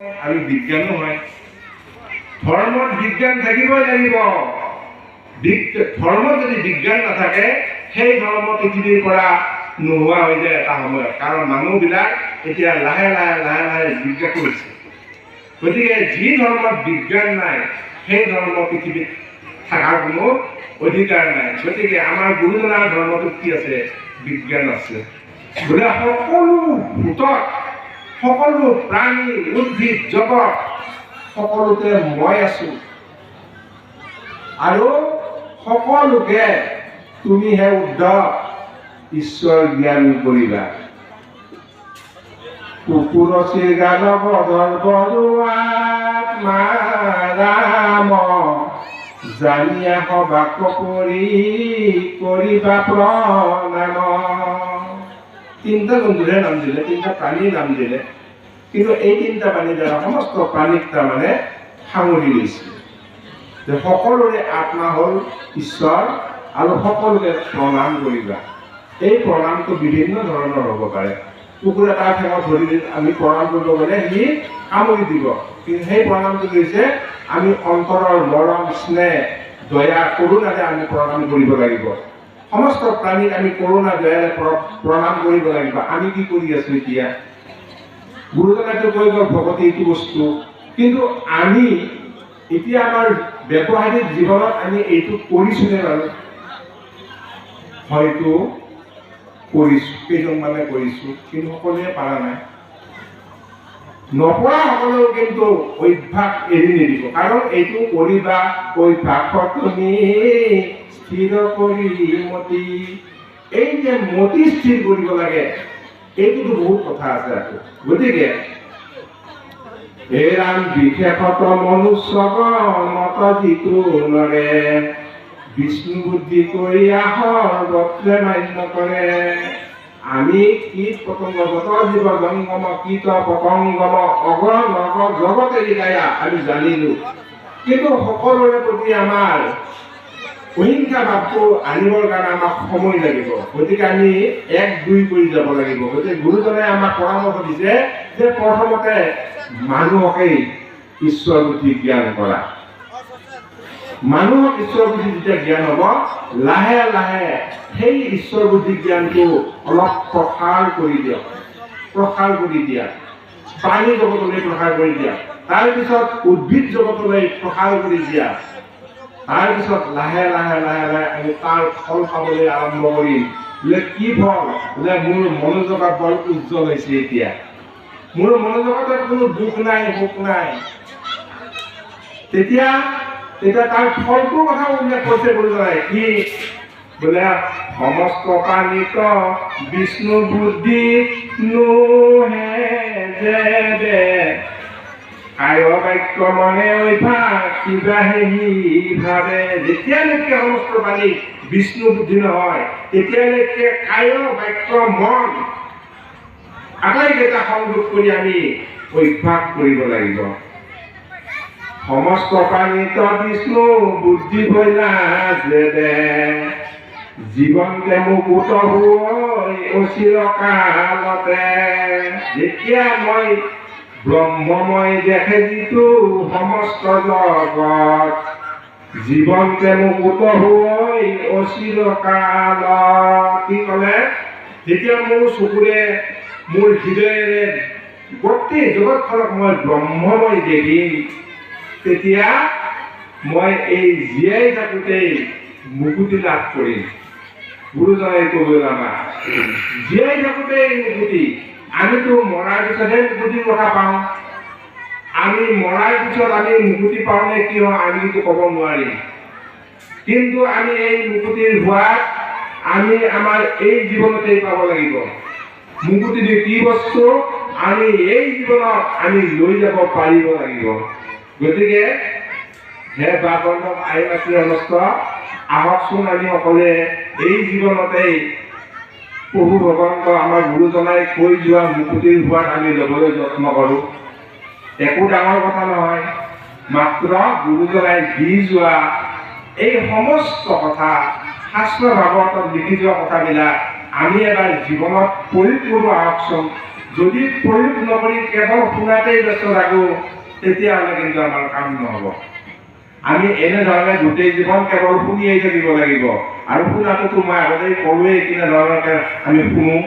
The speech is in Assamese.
আৰু বিজ্ঞানো হয়। ধৰ্মত বিজ্ঞান থাকিবই লাগিব। ধৰ্মত যদি বিজ্ঞান নাথাকে সেই ধৰ্ম পৃথিৱীৰ পৰা নোহোৱা হৈ যায় এটা সময়ত, কাৰণ মানুহবিলাক এতিয়া লাহে লাহে বিজ্ঞান কৰিছে। গতিকে যি ধৰ্মত বিজ্ঞান নাই সেই ধৰ্ম পৃথিৱীত থকাৰ কোনো অধিকাৰ নাই। গতিকে আমাৰ গুৰুজনাৰ ধৰ্মটোত কি আছে? বিজ্ঞান আছে। বোলে সকলো ভূতত, সকলো প্ৰাণী, উদ্ভিদ জগত সকলোতে মই আছো আৰু সকলোকে তুমিহে উদ্ধৱ ঈশ্বৰ জ্ঞান কৰিবা। কুকুৰচিৰ গানক ধৰ্বৰুৱাত মাৰাম জানিয়া সবাক কৰিবা প্ৰণাম। তিনিটা জন্তুৰে নাম দিলে, তিনিটা প্ৰাণীৰ নাম দিলে, কিন্তু এই তিনিটা প্ৰাণী দ্বাৰা সমস্ত প্ৰাণীক তাৰমানে সামৰি লৈছে যে সকলোৰে আত্মা হ'ল ঈশ্বৰ আৰু সকলোকে প্ৰণাম কৰিবা। এই প্ৰণামটো বিভিন্ন ধৰণৰ হ'ব পাৰে। কুকুৰ এটা ঠেঙত ধৰি আমি প্ৰণাম কৰিব গ'লে সি কামুৰি দিব, কিন্তু সেই প্ৰণামটো হৈছে আমি অন্তৰৰ মৰম, স্নেহ, দয়া, কৰুণাৰে আমি প্ৰণাম কৰিব লাগিব। সমস্ত প্ৰাণীক আমি কৰুণা দয়াৰে প্ৰণাম কৰিব লাগিব। আমি কি কৰি আছো এতিয়া? গুৰুজনাটো কৈ গ'ল ভগৱতী এইটো বস্তু, কিন্তু আমি এতিয়া আমাৰ ব্যৱহাৰিক জীৱনত আমি এইটো কৰিছোনে বাৰু? হয়তো কৰিছো, কেইজনমানে কৰিছো, কিন্তু সকলোৱে পাৰা নাই। নপৰা সকলেও কিন্তু অভ্যাস এৰি নিদিব, কাৰণ এইটো কৰিবা অভ্যাসত তুমি স্থিৰ কৰি মতি। এই যে মতি স্থিৰ কৰিব লাগে, এইটোতো বহুত কথা আছে আকৌ। গতিকে এৰাম বিশেষত মনুষ্য মত যিটো নৰে বিষ্ণু বুদ্ধি কৰি সৰ্বত্ৰে মান্য কৰে। আমি কীট পতংগ যত জীৱ জংগম কীট পতংগম অগণ জগতে গায়া আমি জানিলো, কিন্তু সকলোৰে প্ৰতি আমাৰ অহিংসা ভাৱটো আনিবৰ কাৰণে আমাক সময় লাগিব। গতিকে আমি 1-2 কৰি যাব লাগিব। গতিকে গুৰুজনে আমাক পৰামৰ্শ দিছে যে প্ৰথমতে মানুহকেই ঈশ্বৰ বুদ্ধি জ্ঞান কৰা। মানুহক ঈশ্বৰ বুদ্ধি যেতিয়া জ্ঞান হ'ব, লাহে লাহে সেই ঈশ্বৰ বুদ্ধি জ্ঞানটো অলপ প্ৰসাৰ কৰি দিয়ক, প্ৰসাৰ কৰি দিয়া। প্ৰাণী জগতলৈ প্ৰসাৰ কৰি দিয়া, তাৰপিছত উদ্ভিদ জগতলৈ প্ৰসাৰ কৰি দিয়া, তাৰপিছত লাহে লাহে আমি তাৰ ফল পাবলৈ আৰম্ভ কৰিম। বোলে কি ফল? বোলে মোৰ মনোজগত বৰ উজ্জ্বল হৈছে এতিয়া, মোৰ মনোজগতত কোনো দুখ নাই, সুখ নাই। তেতিয়া তাৰ ফলটোৰ কথা উল্লেখ কৰিছে গুৰুজনাই। কি বোলে? সমস্ত প্ৰাণীত বিষ্ণু বুদ্ধি নোহে যে দে কায় বাক্য মনে অভ্যাস কিবা হেৰি ভাবে। যেতিয়ালৈকে সমস্ত প্ৰাণী বিষ্ণু বুদ্ধি নহয়, তেতিয়ালৈকে কায় বাক্য মন আটাইকেইটা সংযোগ কৰি আমি অভ্যাস কৰিব লাগিব। সমস্ত প্ৰাণীত বিষ্ণু বুদ্ধি বৈলা যে দে জীৱনতে মুকুত হৈ অচিৰকালতে। যেতিয়া মই ব্ৰহ্মময় দেখে যিটো সমস্ত জগত জীৱনতে মুকুত হৈ অচিৰকালত। কি ক'লে? যেতিয়া মোৰ চকুৰে, মোৰ হৃদয়েৰে গোটেই জগতখনক মই ব্ৰহ্মময় দেখিম, তেতিয়া মই এই জীয়াই থাকোঁতেই মুকুতি লাভ কৰিম। গুৰুজনাই ক'বলৈ আমাক জীয়াই থাকোঁতেই মুকুতি। আমিতো মৰাৰ পিছতহে মুকুতিৰ কথা পাওঁ। আমি মৰাৰ পিছত আমি মুকুতি পাওঁ নে কি হয় আমি কিন্তু ক'ব নোৱাৰিম, কিন্তু আমি এই মুকুতিৰ হোৱাত আমি আমাৰ এই জীৱনতেই পাব লাগিব। মুকুতিটো কি বস্তু? আমি এই জীৱনত আমি লৈ যাব পাৰিব লাগিব। গতিকে হে বাবন্ধৱ আই মাতৃ সমস্ত, আহকচোন আমি সকলোৱে এই জীৱনতেই প্ৰভু ভগৱন্ত আমাৰ গুৰুজনাই কৈ যোৱা মুকুতিৰ হোৱাত আমি ল'বলৈ যত্ন কৰোঁ। একো ডাঙৰ কথা নহয়, মাত্ৰ গুৰুজনাই দি যোৱা এই সমস্ত কথা, শাস্ত্ৰ ভাগৱতত লিখি যোৱা কথাবিলাক আমি এবাৰ জীৱনত প্ৰয়োগ কৰোঁ। আহকচোন যদি প্ৰয়োগ নকৰি কেৱল শুনাতেই ব্যস্ত থাকোঁ তেতিয়াহ'লে কিন্তু আমাৰ কাম নহ'ব। আমি এনেধৰণে গোটেই জীৱন কেৱল শুনিয়েই থাকিব লাগিব। আৰু শুনাটোতো মই আগতেই ক'লোৱেই কেনেধৰণে আমি শুনো।